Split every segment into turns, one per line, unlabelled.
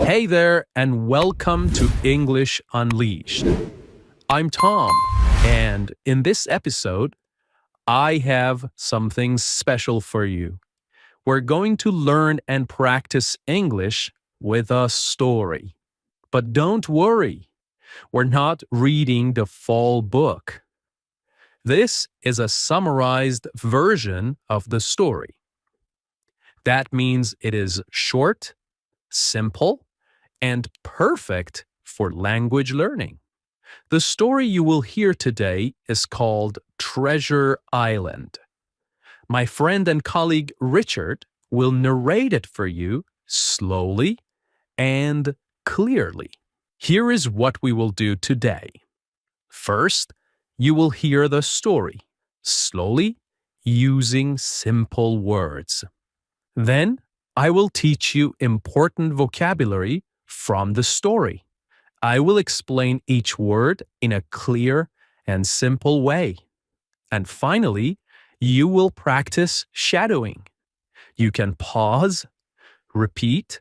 Hey there, and welcome to English Unleashed. I'm Tom, and in this episode, I have something special for you. We're going to learn and practice English with a story. But don't worry, we're not reading the full book. This is a summarized version of the story. That means it is short, simple, and perfect for language learning. The story you will hear today is called Treasure Island. My friend and colleague Richard will narrate it for you slowly and clearly. Here is what we will do today. First, you will hear the story, slowly, using simple words. Then, I will teach you important vocabulary from the story. I will explain each word in a clear and simple way. And finally, you will practice shadowing. You can pause, repeat,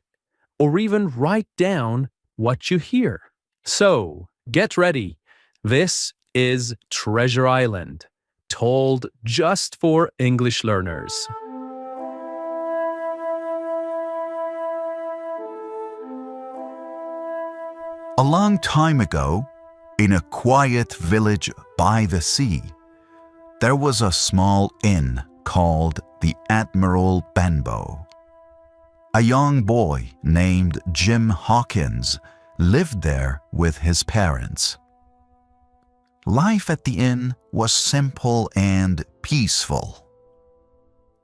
or even write down what you hear. So, get ready. This is Treasure Island, told just for English learners.
A long time ago, in a quiet village by the sea, there was a small inn called the Admiral Benbow. A young boy named Jim Hawkins lived there with his parents. Life at the inn was simple and peaceful.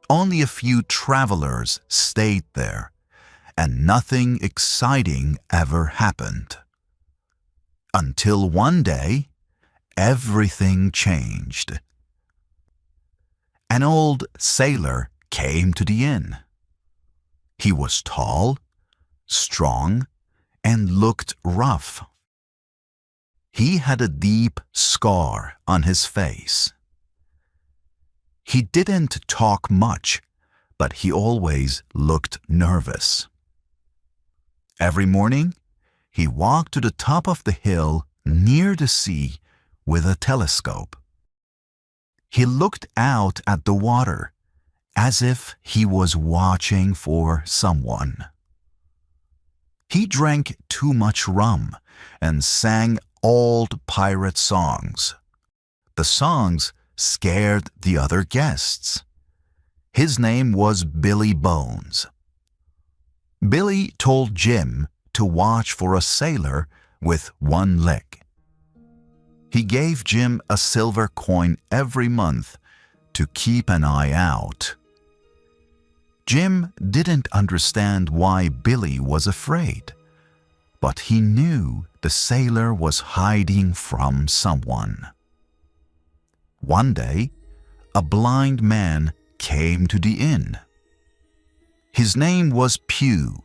Only a few travelers stayed there, and nothing exciting ever happened. Until one day, everything changed. An old sailor came to the inn. He was tall, strong, and looked rough. He had a deep scar on his face. He didn't talk much, but he always looked nervous. Every morning, he walked to the top of the hill near the sea with a telescope. He looked out at the water as if he was watching for someone. He drank too much rum and sang old pirate songs. The songs scared the other guests. His name was Billy Bones. Billy told Jim to watch for a sailor with one leg. He gave Jim a silver coin every month to keep an eye out. Jim didn't understand why Billy was afraid, but he knew the sailor was hiding from someone. One day, a blind man came to the inn. His name was Pew,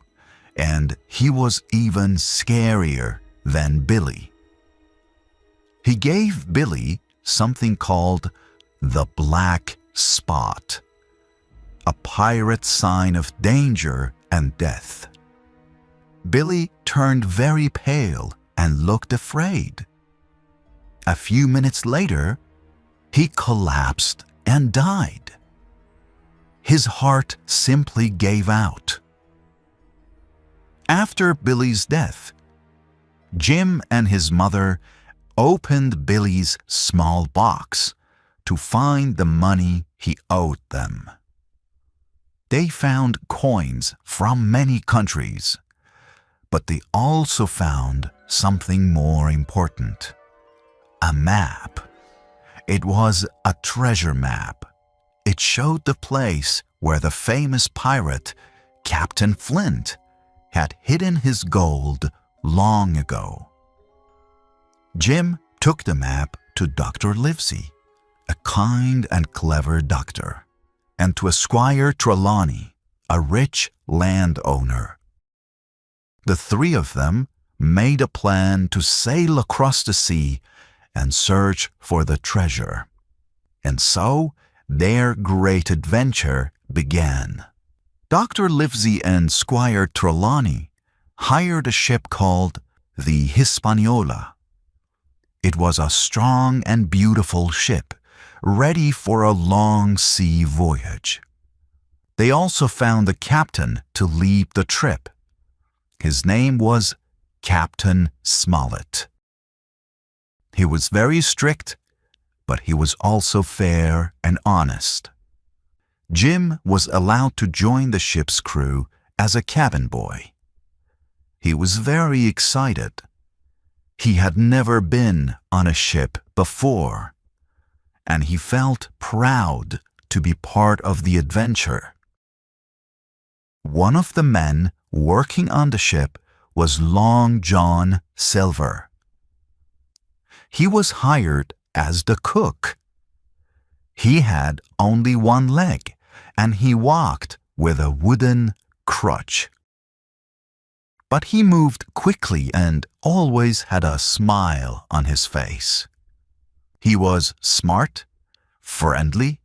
and he was even scarier than Billy. He gave Billy something called the black spot, a pirate sign of danger and death. Billy turned very pale and looked afraid. A few minutes later, he collapsed and died. His heart simply gave out. After Billy's death, Jim and his mother opened Billy's small box to find the money he owed them. They found coins from many countries, but they also found something more important: a map. It was a treasure map. It showed the place where the famous pirate, Captain Flint, had hidden his gold long ago. Jim took the map to Dr. Livesey, a kind and clever doctor, and to Squire Trelawney, a rich landowner. The three of them made a plan to sail across the sea and search for the treasure. And so their great adventure began. Dr. Livesey and Squire Trelawney hired a ship called the Hispaniola. It was a strong and beautiful ship, ready for a long sea voyage. They also found a captain to lead the trip. His name was Captain Smollett. He was very strict, but he was also fair and honest. Jim was allowed to join the ship's crew as a cabin boy. He was very excited. He had never been on a ship before, and he felt proud to be part of the adventure. One of the men working on the ship was Long John Silver. He was hired as the cook. He had only one leg, and he walked with a wooden crutch. But he moved quickly and always had a smile on his face. He was smart, friendly,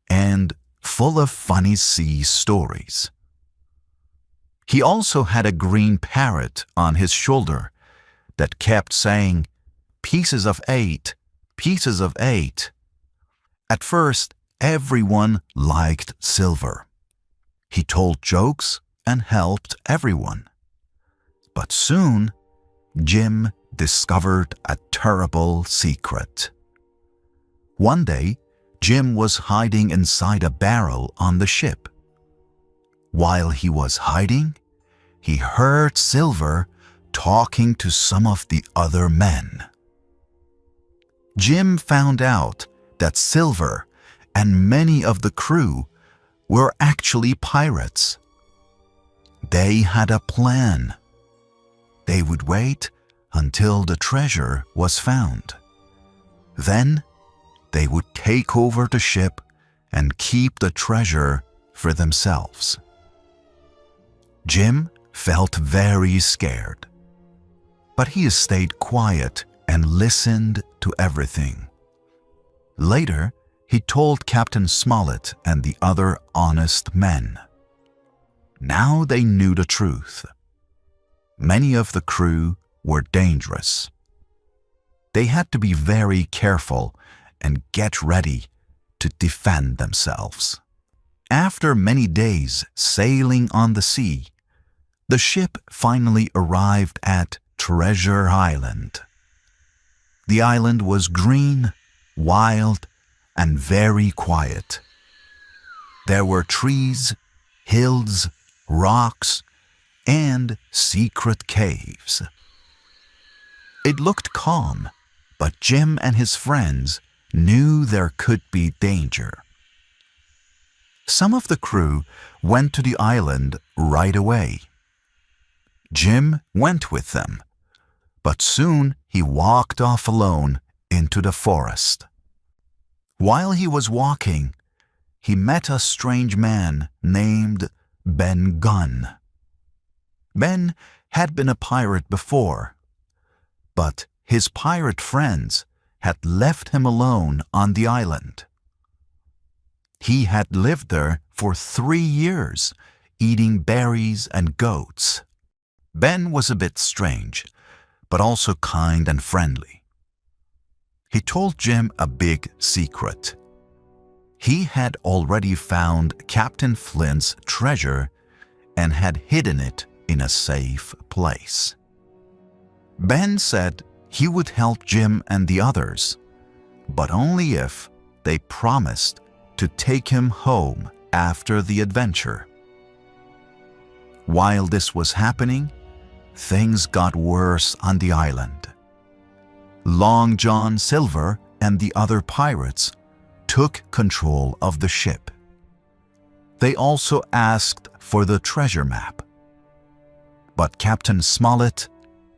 and full of funny sea stories. He also had a green parrot on his shoulder that kept saying, "Pieces of 8, pieces of 8." At first, everyone liked Silver. He told jokes and helped everyone. But soon, Jim discovered a terrible secret. One day, Jim was hiding inside a barrel on the ship. While he was hiding, he heard Silver talking to some of the other men. Jim found out that Silver and many of the crew were actually pirates. They had a plan. They would wait until the treasure was found. Then they would take over the ship and keep the treasure for themselves. Jim felt very scared, but he stayed quiet and listened to everything. Later, he told Captain Smollett and the other honest men. Now they knew the truth. Many of the crew were dangerous. They had to be very careful and get ready to defend themselves. After many days sailing on the sea, the ship finally arrived at Treasure Island. The island was green, wild, and very quiet. There were trees, hills, rocks, and secret caves. It looked calm, but Jim and his friends knew there could be danger. Some of the crew went to the island right away. Jim went with them, but soon he walked off alone into the forest. While he was walking, he met a strange man named Ben Gunn. Ben had been a pirate before, but his pirate friends had left him alone on the island. He had lived there for 3 years, eating berries and goats. Ben was a bit strange, but also kind and friendly. He told Jim a big secret. He had already found Captain Flint's treasure and had hidden it in a safe place. Ben said he would help Jim and the others, but only if they promised to take him home after the adventure. While this was happening, things got worse on the island. Long John Silver and the other pirates took control of the ship. They also asked for the treasure map. But Captain Smollett,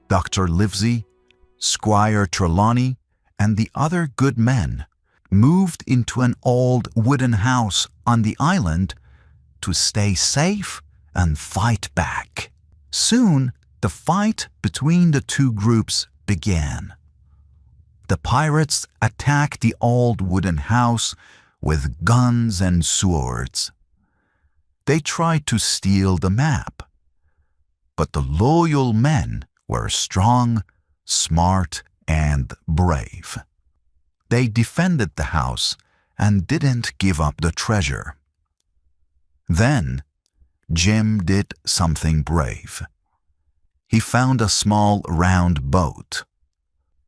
Dr. Livesey, Squire Trelawney, and the other good men moved into an old wooden house on the island to stay safe and fight back. Soon, the fight between the two groups began. The pirates attacked the old wooden house with guns and swords. They tried to steal the map. but the loyal men were strong, smart, and brave. They defended the house and didn't give up the treasure. Then, Jim did something brave. He found a small round boat.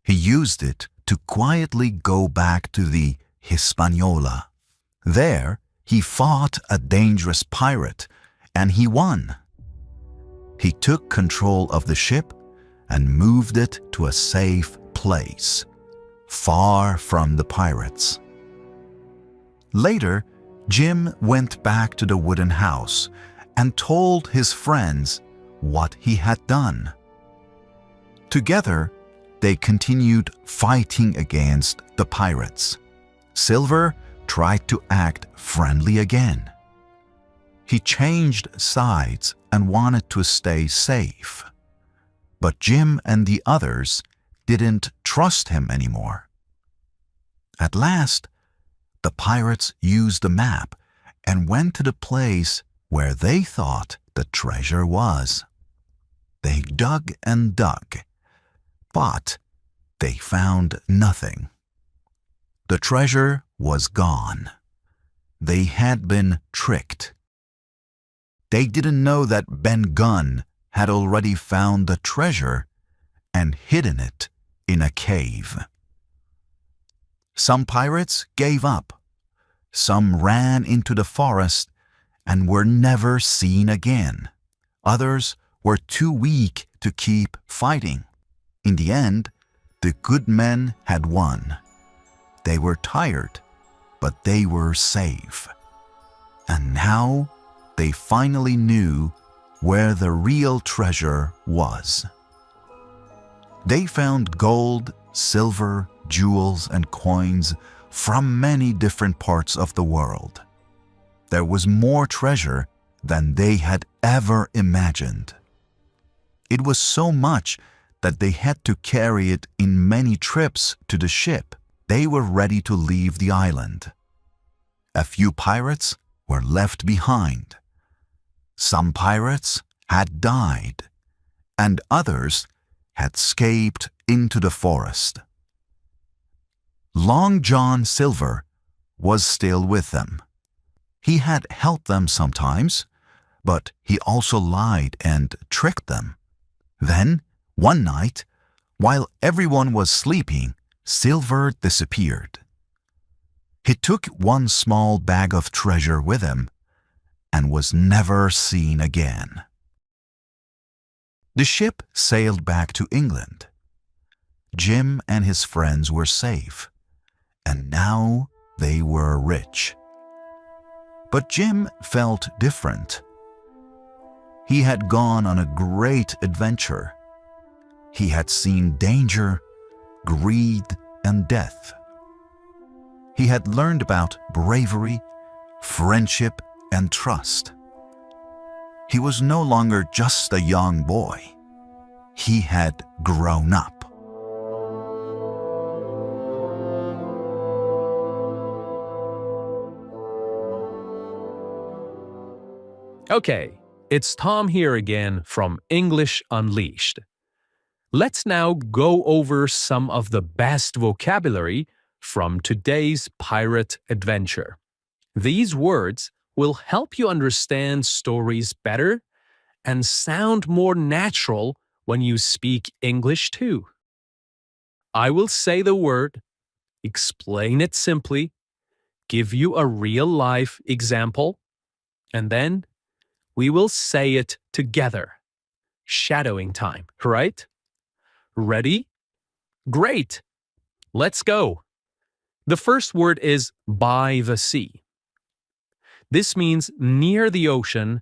He used it to quietly go back to the Hispaniola. There, he fought a dangerous pirate, and he won. He took control of the ship and moved it to a safe place, far from the pirates. Later, Jim went back to the wooden house and told his friends what he had done. Together, they continued fighting against the pirates. Silver tried to act friendly again. He changed sides and wanted to stay safe. But Jim and the others didn't trust him anymore. At last, the pirates used the map and went to the place where they thought the treasure was. They dug and dug, but they found nothing. The treasure was gone. They had been tricked. They didn't know that Ben Gunn had already found the treasure and hidden it in a cave. Some pirates gave up. Some ran into the forest and were never seen again. Others were too weak to keep fighting. In the end, the good men had won. They were tired, but they were safe. And now they finally knew where the real treasure was. They found gold, silver, jewels, and coins from many different parts of the world. There was more treasure than they had ever imagined. It was so much that they had to carry it in many trips to the ship. They were ready to leave the island. A few pirates were left behind. Some pirates had died, and others had escaped into the forest. Long John Silver was still with them. He had helped them sometimes, but he also lied and tricked them. Then, one night, while everyone was sleeping, Silver disappeared. He took one small bag of treasure with him and was never seen again. The ship sailed back to England. Jim and his friends were safe, and now they were rich. But Jim felt different. He had gone on a great adventure. He had seen danger, greed, and death. He had learned about bravery, friendship, and trust. He was no longer just a young boy. He had grown up.
Okay, it's Tom here again from English Unleashed. Let's now go over some of the best vocabulary from today's pirate adventure. These words will help you understand stories better and sound more natural when you speak English too. I will say the word, explain it simply, give you a real-life example, and then we will say it together. Shadowing time, right? Ready? Great! Let's go! The first word is by the sea. This means near the ocean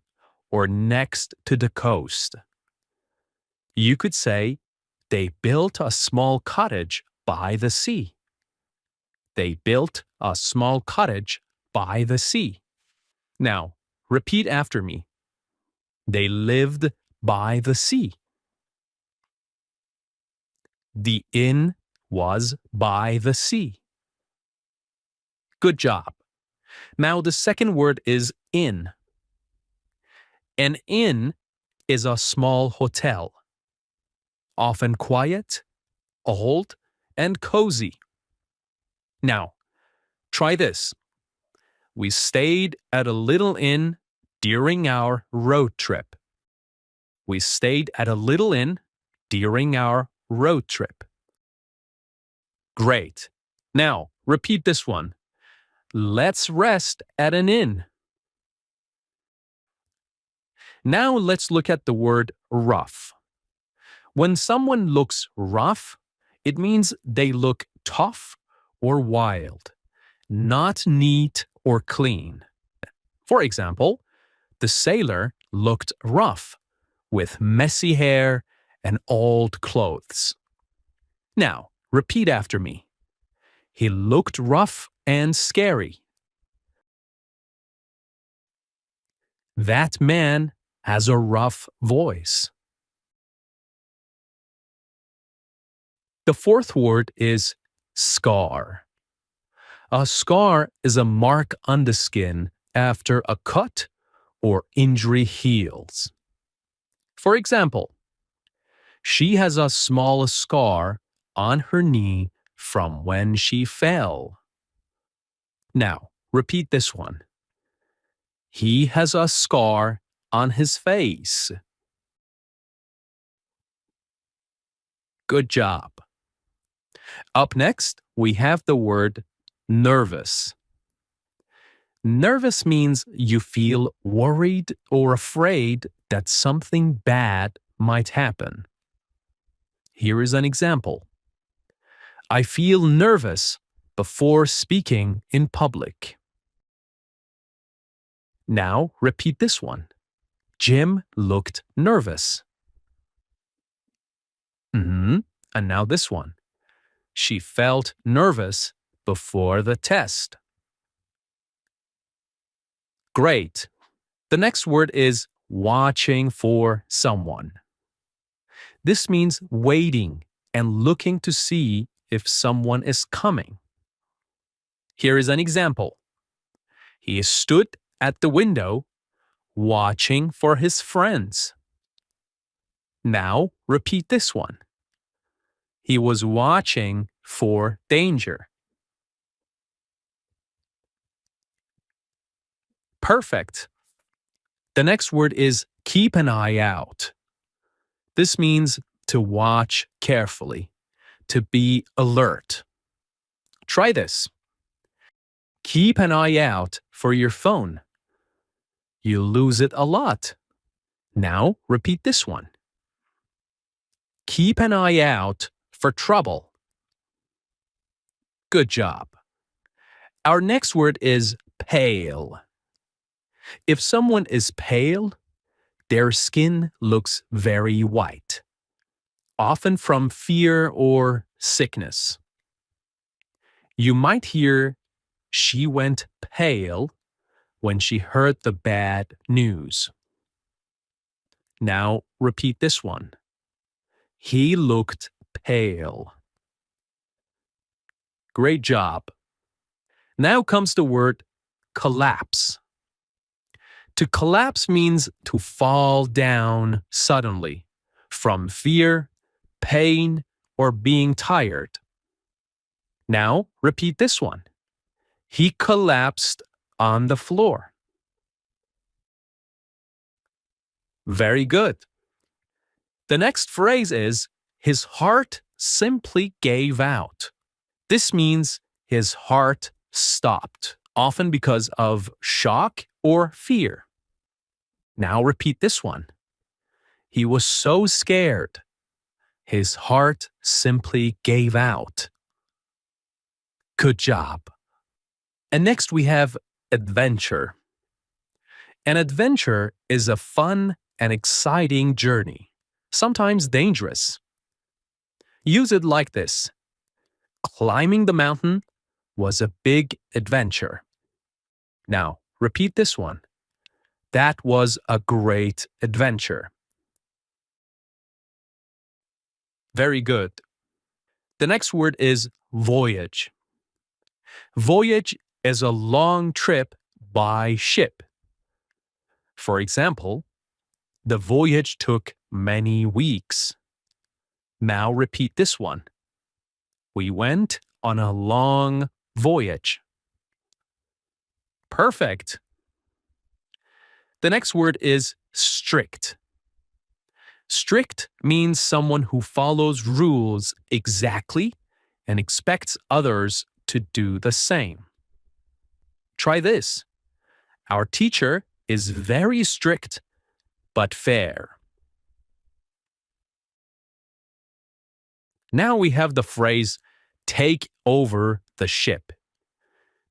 or next to the coast. You could say, they built a small cottage by the sea. They built a small cottage by the sea. Now, repeat after me. They lived by the sea. The inn was by the sea. Good job. Now the second word is inn. An inn is a small hotel, often quiet, old, and cozy. Now, try this. We stayed at a little inn during our road trip. We stayed at a little inn during our road trip. Great. Now, repeat this one. Let's rest at an inn. Now let's look at the word rough. When someone looks rough, it means they look tough or wild, not neat or clean. For example, the sailor looked rough, with messy hair and old clothes. Now, repeat after me. He looked rough and scary. That man has a rough voice. The fourth word is scar. A scar is a mark on the skin after a cut or injury heals. For example, she has a small scar on her knee from when she fell. Now, repeat this one. He has a scar on his face. Good job. Up next, we have the word nervous. Nervous means you feel worried or afraid that something bad might happen. Here is an example. I feel nervous before speaking in public. Now repeat this one. Jim looked nervous. And now this one. She felt nervous before the test. Great. The next word is watching for someone. This means waiting and looking to see if someone is coming. Here is an example. He stood at the window watching for his friends. Now repeat this one. He was watching for danger. Perfect. The next word is keep an eye out. This means to watch carefully, to be alert. Try this. Keep an eye out for your phone. You lose it a lot. Now repeat this one. Keep an eye out for trouble. Good job. Our next word is pale. If someone is pale, their skin looks very white, often from fear or sickness. You might hear, she went pale when she heard the bad news. Now repeat this one. He looked pale. Great job. Now comes the word collapse. To collapse means to fall down suddenly from fear, pain, or being tired. Now repeat this one. He collapsed on the floor. Very good. The next phrase is, his heart simply gave out. This means his heart stopped, often because of shock or fear. Now repeat this one. He was so scared. His heart simply gave out. Good job. And next we have adventure. An adventure is a fun and exciting journey, sometimes dangerous. Use it like this. Climbing the mountain was a big adventure. Now, repeat this one. That was a great adventure. Very good. The next word is voyage. Voyage is a long trip by ship. For example, The voyage took many weeks. Now repeat this one. We went on a long voyage. Perfect. The next word is strict. Strict means someone who follows rules exactly and expects others to do the same. Try this. Our teacher is very strict but fair. Now we have the phrase take over the ship.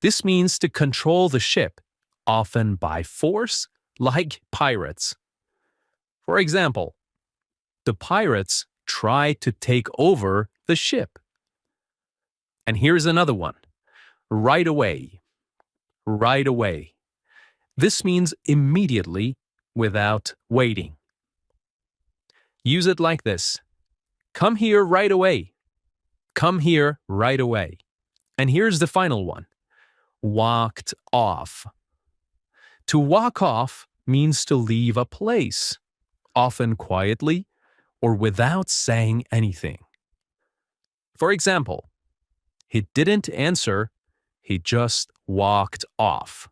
This means to control the ship, often by force, like pirates. For example, the pirates try to take over the ship. And here's another one. Right away. Right away. This means immediately without waiting. Use it like this. Come here right away. Come here right away. And here's the final one. Walked off. To walk off means to leave a place, often quietly or without saying anything. For example, he didn't answer, he just walked off.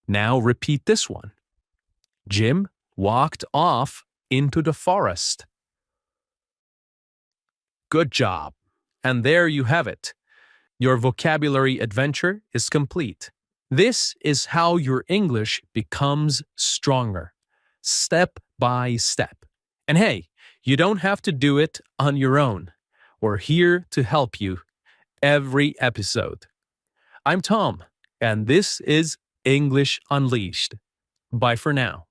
Now repeat this one. Jim walked off into the forest. Good job. And there you have it. Your vocabulary adventure is complete. This is how your English becomes stronger, step by step. And hey, you don't have to do it on your own. We're here to help you every episode. I'm Tom, and this is English Unleashed. Bye for now.